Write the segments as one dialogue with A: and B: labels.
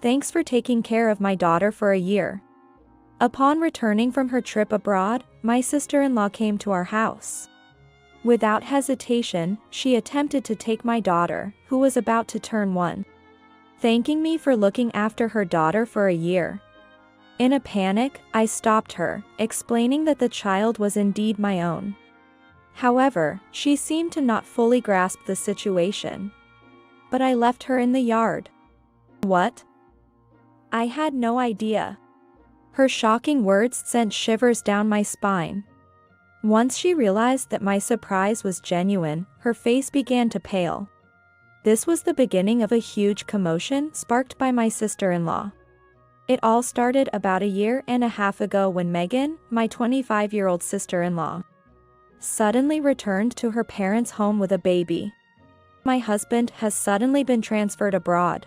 A: Thanks for taking care of my daughter for a year. Upon returning from her trip abroad, my sister-in-law came to our house. Without hesitation, she attempted to take my daughter, who was about to turn 1. Thanking me for looking after her daughter for a year. In a panic, I stopped her, explaining that the child was indeed my own. However, she seemed to not fully grasp the situation. But I left her in the yard. What? I had no idea. Her shocking words sent shivers down my spine. Once she realized that my surprise was genuine, her face began to pale. This was the beginning of a huge commotion sparked by my sister-in-law. It all started about a year and a half ago when Megan, my 25-year-old sister-in-law, suddenly returned to her parents' home with a baby. My husband has suddenly been transferred abroad.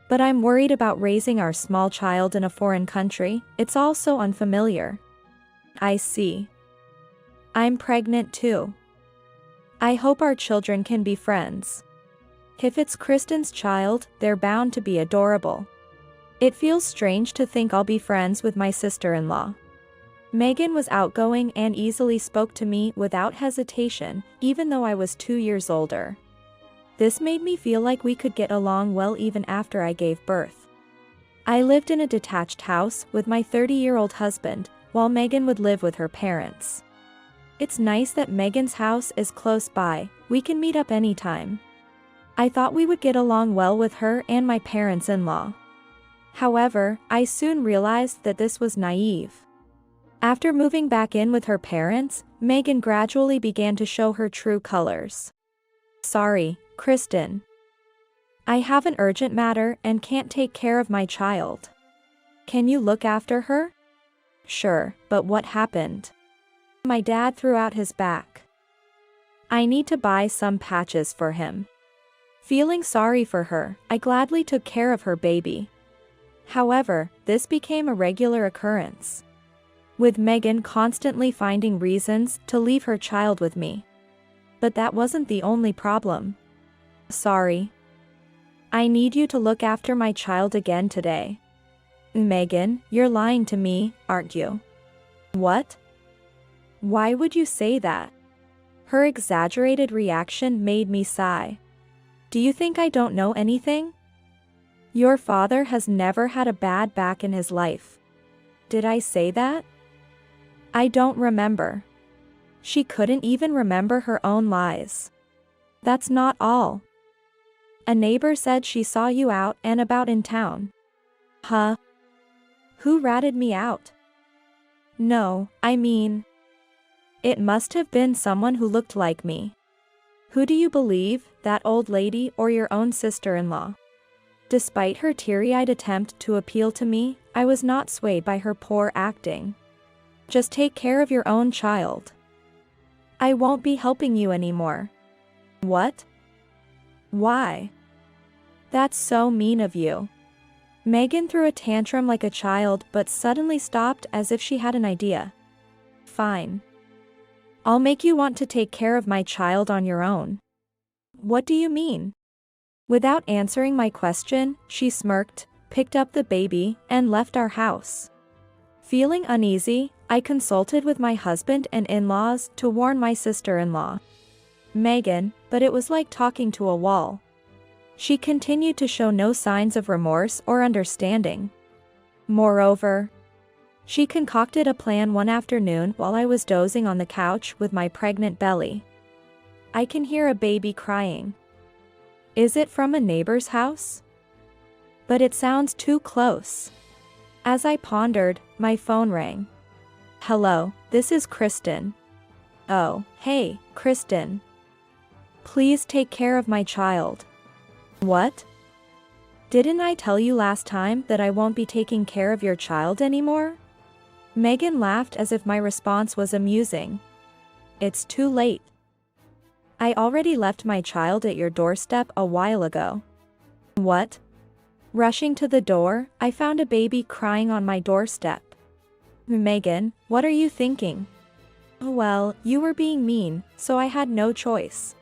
A: But I'm worried about raising our small child in a foreign country. It's all so unfamiliar. I see. I'm pregnant too. I hope our children can be friends. If it's Kristen's child, they're bound to be adorable. It feels strange to think I'll be friends with my sister-in-law. Megan was outgoing and easily spoke to me without hesitation, even though I was 2 years older. This made me feel like we could get along well even after I gave birth. I lived in a detached house with my 30-year-old husband, while Megan would live with her parents. It's nice that Megan's house is close by, we can meet up anytime. I thought we would get along well with her and my parents-in-law. However, I soon realized that this was naive. After moving back in with her parents, Megan gradually began to show her true colors. Sorry, Kristen. I have an urgent matter and can't take care of my child. Can you look after her? Sure, but what happened? My dad threw out his back. I need to buy some patches for him. Feeling sorry for her, I gladly took care of her baby. However, this became a regular occurrence, with Megan constantly finding reasons to leave her child with me. But that wasn't the only problem. Sorry. I need you to look after my child again today. Megan, you're lying to me, aren't you? What? Why would you say that? Her exaggerated reaction made me sigh. Do you think I don't know anything? Your father has never had a bad back in his life. Did I say that? I don't remember. She couldn't even remember her own lies. That's not all. A neighbor said she saw you out and about in town. Huh? Who ratted me out? No, I mean, it must have been someone who looked like me. Who do you believe, that old lady or your own sister-in-law? Despite her teary-eyed attempt to appeal to me, I was not swayed by her poor acting. Just take care of your own child. I won't be helping you anymore. What? Why? That's so mean of you. Megan threw a tantrum like a child but suddenly stopped as if she had an idea. Fine. I'll make you want to take care of my child on your own. What do you mean? Without answering my question, she smirked, picked up the baby, and left our house. Feeling uneasy, I consulted with my husband and in-laws to warn my sister-in-law, Megan, but it was like talking to a wall. She continued to show no signs of remorse or understanding. Moreover, she concocted a plan one afternoon while I was dozing on the couch with my pregnant belly. I can hear a baby crying. Is it from a neighbor's house? But it sounds too close. As I pondered, my phone rang. Hello, this is Kristen. Oh, hey, Kristen. Please take care of my child. What? Didn't I tell you last time that I won't be taking care of your child anymore? Megan laughed as if my response was amusing. It's too late. I already left my child at your doorstep a while ago. What? Rushing to the door, I found a baby crying on my doorstep. Megan, what are you thinking? Well, you were being mean, so I had no choice.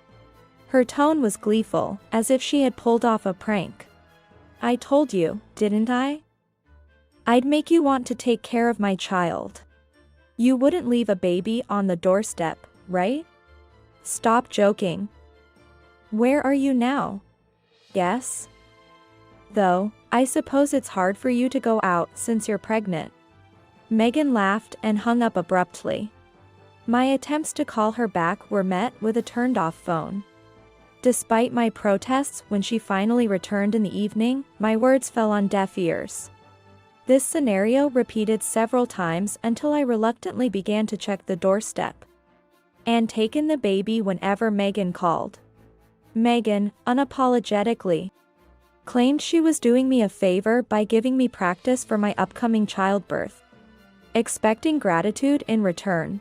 A: Her tone was gleeful, as if she had pulled off a prank. I told you, didn't I? I'd make you want to take care of my child. You wouldn't leave a baby on the doorstep, right? Stop joking. Where are you now? Yes? Though, I suppose it's hard for you to go out since you're pregnant. Megan laughed and hung up abruptly. My attempts to call her back were met with a turned-off phone. Despite my protests when she finally returned in the evening, my words fell on deaf ears. This scenario repeated several times until I reluctantly began to check the doorstep and taken the baby whenever Megan called. Megan, unapologetically, claimed she was doing me a favor by giving me practice for my upcoming childbirth, expecting gratitude in return.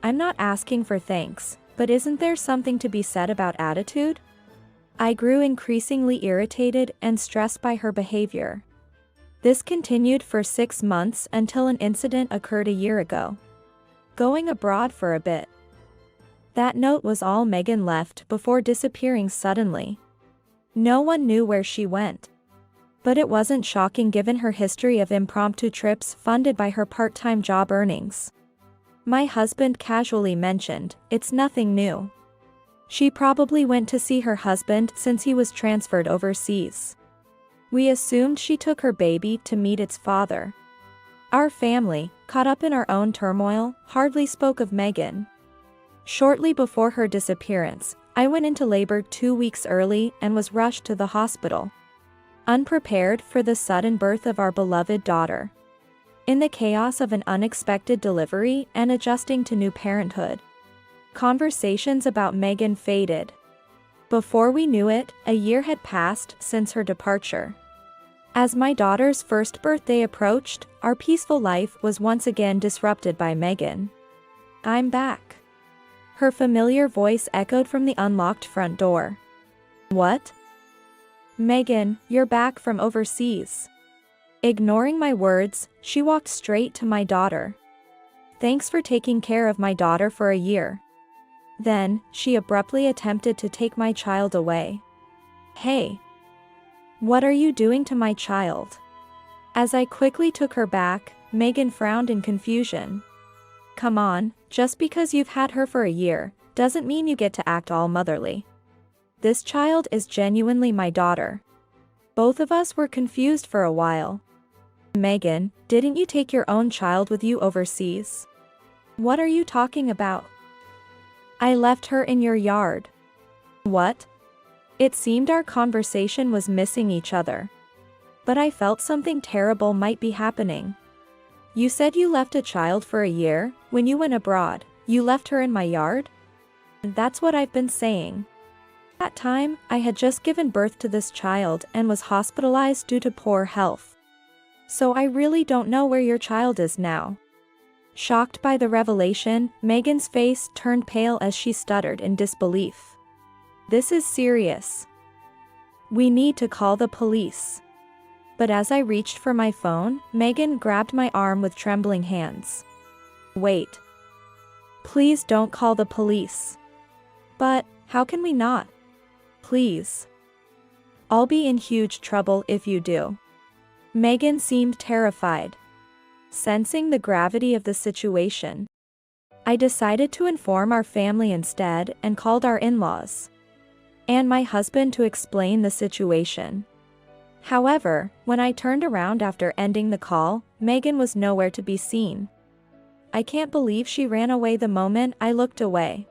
A: I'm not asking for thanks, but isn't there something to be said about attitude? I grew increasingly irritated and stressed by her behavior. This continued for 6 months until an incident occurred a year ago. Going abroad for a bit. That note was all Megan left before disappearing suddenly. No one knew where she went. But it wasn't shocking given her history of impromptu trips funded by her part-time job earnings. My husband casually mentioned, "It's nothing new. She probably went to see her husband since he was transferred overseas." We assumed she took her baby to meet its father. Our family, caught up in our own turmoil, hardly spoke of Megan. Shortly before her disappearance, I went into labor 2 weeks early and was rushed to the hospital, unprepared for the sudden birth of our beloved daughter. In the chaos of an unexpected delivery and adjusting to new parenthood, conversations about Megan faded. Before we knew it, a year had passed since her departure. As my daughter's first birthday approached, our peaceful life was once again disrupted by Megan. "I'm back." Her familiar voice echoed from the unlocked front door. "What?" "Megan, you're back from overseas." Ignoring my words, she walked straight to my daughter. "Thanks for taking care of my daughter for a year." Then, she abruptly attempted to take my child away. "Hey! What are you doing to my child?" As I quickly took her back, Megan frowned in confusion. "Come on, just because you've had her for a year, doesn't mean you get to act all motherly. This child is genuinely my daughter." Both of us were confused for a while. "Megan, didn't you take your own child with you overseas? What are you talking about?" "I left her in your yard." "What?" It seemed our conversation was missing each other. But I felt something terrible might be happening. "You said you left a child for a year, when you went abroad, you left her in my yard?" "That's what I've been saying. At that time, I had just given birth to this child and was hospitalized due to poor health. So I really don't know where your child is now." Shocked by the revelation, Megan's face turned pale as she stuttered in disbelief. "This is serious. We need to call the police." But as I reached for my phone, Megan grabbed my arm with trembling hands. "Wait. Please don't call the police." "But, how can we not? Please. I'll be in huge trouble if you do." Megan seemed terrified. Sensing the gravity of the situation, I decided to inform our family instead and called our in-laws and my husband to explain the situation. However, when I turned around after ending the call, Megan was nowhere to be seen. I can't believe she ran away the moment I looked away.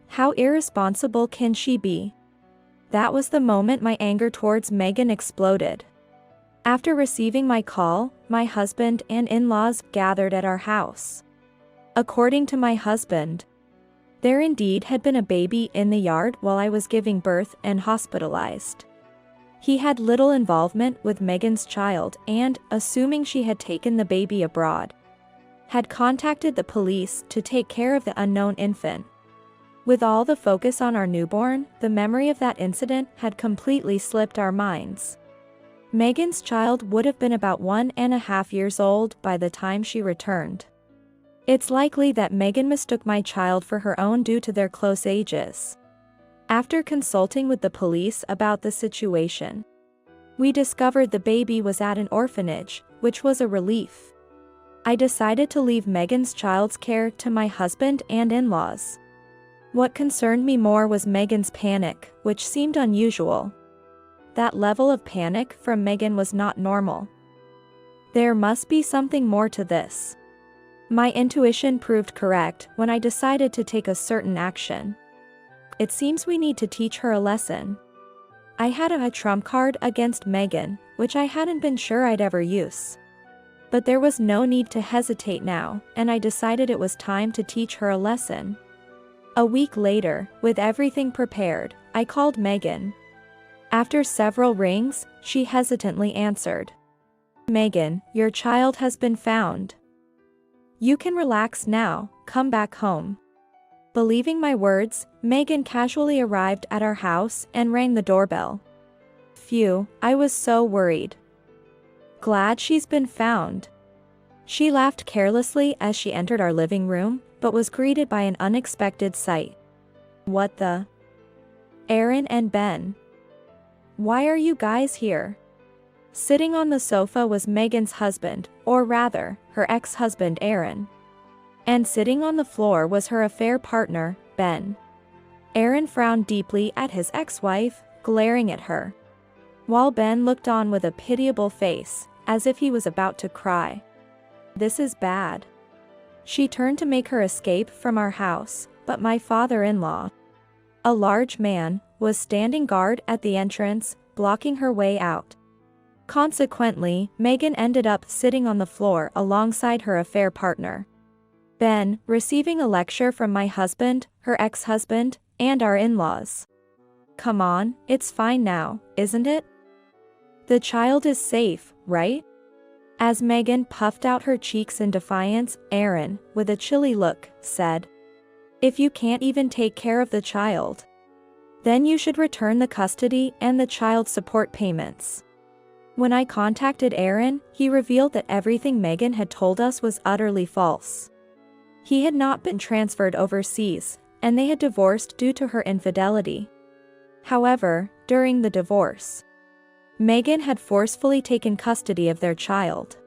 A: How irresponsible can she be? That was the moment my anger towards Megan exploded. After receiving my call, my husband and in-laws gathered at our house. According to my husband, there indeed had been a baby in the yard while I was giving birth and hospitalized. He had little involvement with Megan's child and, assuming she had taken the baby abroad, had contacted the police to take care of the unknown infant. With all the focus on our newborn, the memory of that incident had completely slipped our minds. Megan's child would have been about 1.5 years old by the time she returned. It's likely that Megan mistook my child for her own due to their close ages. After consulting with the police about the situation, We discovered the baby was at an orphanage, which was a relief. I decided to leave Megan's child's care to my husband and in-laws. What concerned me more was Megan's panic, which seemed unusual. That level of panic from Megan was not normal. There must be something more to this. My intuition proved correct when I decided to take a certain action. It seems we need to teach her a lesson. I had a trump card against Megan, which I hadn't been sure I'd ever use. But there was no need to hesitate now, and I decided it was time to teach her a lesson. A week later, with everything prepared, I called Megan. After several rings, she hesitantly answered. "Megan, your child has been found. You can relax now, come back home." Believing my words, Megan casually arrived at our house and rang the doorbell. Phew, I was so worried. "Glad she's been found." She laughed carelessly as she entered our living room, but was greeted by an unexpected sight. "What the? Aaron and Ben. Why are you guys here?" Sitting on the sofa was Megan's husband, or rather, her ex-husband Aaron. And sitting on the floor was her affair partner, Ben. Aaron frowned deeply at his ex-wife, glaring at her, while Ben looked on with a pitiable face, as if he was about to cry. "This is bad." She turned to make her escape from our house, but my father-in-law, a large man, was standing guard at the entrance, blocking her way out. Consequently, Megan ended up sitting on the floor alongside her affair partner, Ben, receiving a lecture from my husband, her ex-husband, and our in-laws. "Come on, it's fine now, isn't it? The child is safe, right?" As Megan puffed out her cheeks in defiance, Aaron, with a chilly look, said, "If you can't even take care of the child, then you should return the custody and the child support payments." When I contacted Aaron, he revealed that everything Megan had told us was utterly false. He had not been transferred overseas, and they had divorced due to her infidelity. However, during the divorce, Megan had forcefully taken custody of their child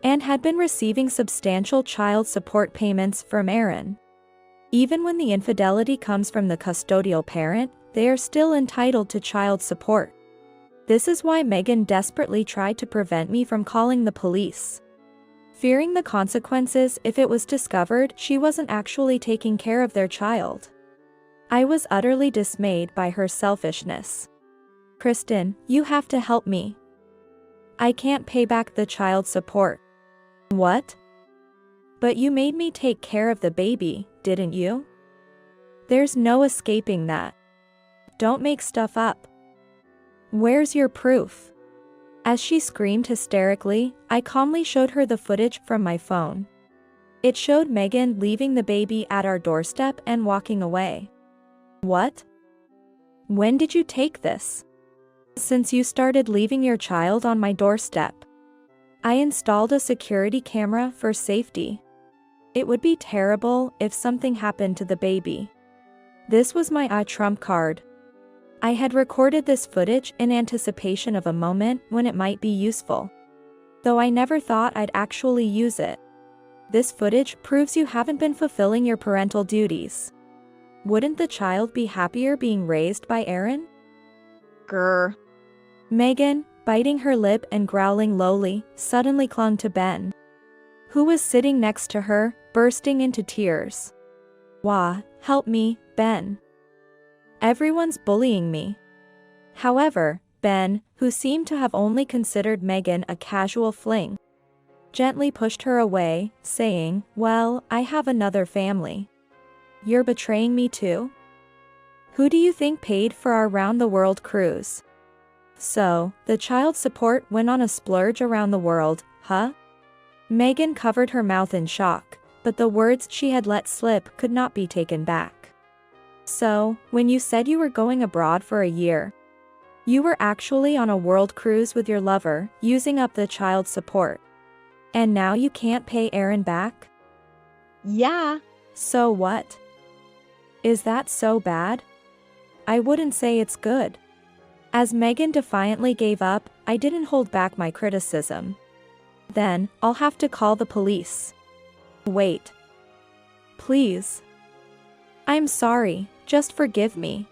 A: and had been receiving substantial child support payments from Aaron. Even when the infidelity comes from the custodial parent, they are still entitled to child support. This is why Megan desperately tried to prevent me from calling the police, fearing the consequences if it was discovered she wasn't actually taking care of their child. I was utterly dismayed by her selfishness. "Kristen, you have to help me. I can't pay back the child support." "What? But you made me take care of the baby, didn't you? There's no escaping that. Don't make stuff up. Where's your proof?" As she screamed hysterically, I calmly showed her the footage from my phone. It showed Megan leaving the baby at our doorstep and walking away. "What? When did you take this?" "Since you started leaving your child on my doorstep. I installed a security camera for safety. It would be terrible if something happened to the baby. This was my trump card. I had recorded this footage in anticipation of a moment when it might be useful, though I never thought I'd actually use it. This footage proves you haven't been fulfilling your parental duties. Wouldn't the child be happier being raised by Aaron?" Grr. Megan, biting her lip and growling lowly, suddenly clung to Ben, who was sitting next to her, bursting into tears. "Wah, help me, Ben. Everyone's bullying me." However, Ben, who seemed to have only considered Megan a casual fling, gently pushed her away, saying, "Well, I have another family. You're betraying me too? Who do you think paid for our round-the-world cruise?" "So, the child support went on a splurge around the world, huh?" Megan covered her mouth in shock, but the words she had let slip could not be taken back. "So, when you said you were going abroad for a year, you were actually on a world cruise with your lover, using up the child support. And now you can't pay Aaron back?" "Yeah. So what? Is that so bad?" "I wouldn't say it's good. As Megan defiantly gave up, I didn't hold back my criticism. Then, I'll have to call the police. Wait. Please. I'm sorry, just forgive me.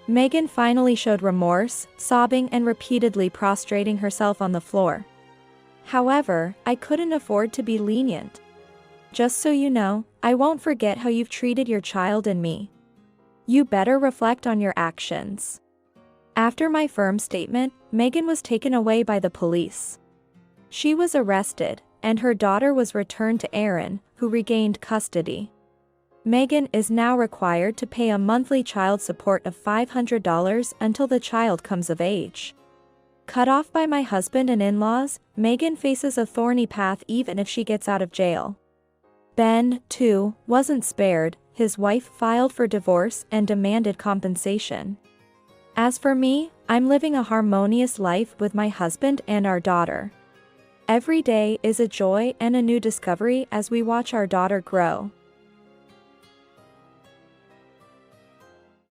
A: Megan finally showed remorse, sobbing and repeatedly prostrating herself on the floor. However, I couldn't afford to be lenient. Just so you know, I won't forget how you've treated your child and me. You better reflect on your actions. After my firm statement, Megan was taken away by the police. She was arrested, and her daughter was returned to Aaron, who regained custody. Megan is now required to pay a monthly child support of $500 until the child comes of age. Cut off by my husband and in-laws, Megan faces a thorny path even if she gets out of jail. Ben, too, wasn't spared. His wife filed for divorce and demanded compensation. As for me, I'm living a harmonious life with my husband and our daughter. Every day is a joy and a new discovery as we watch our daughter grow.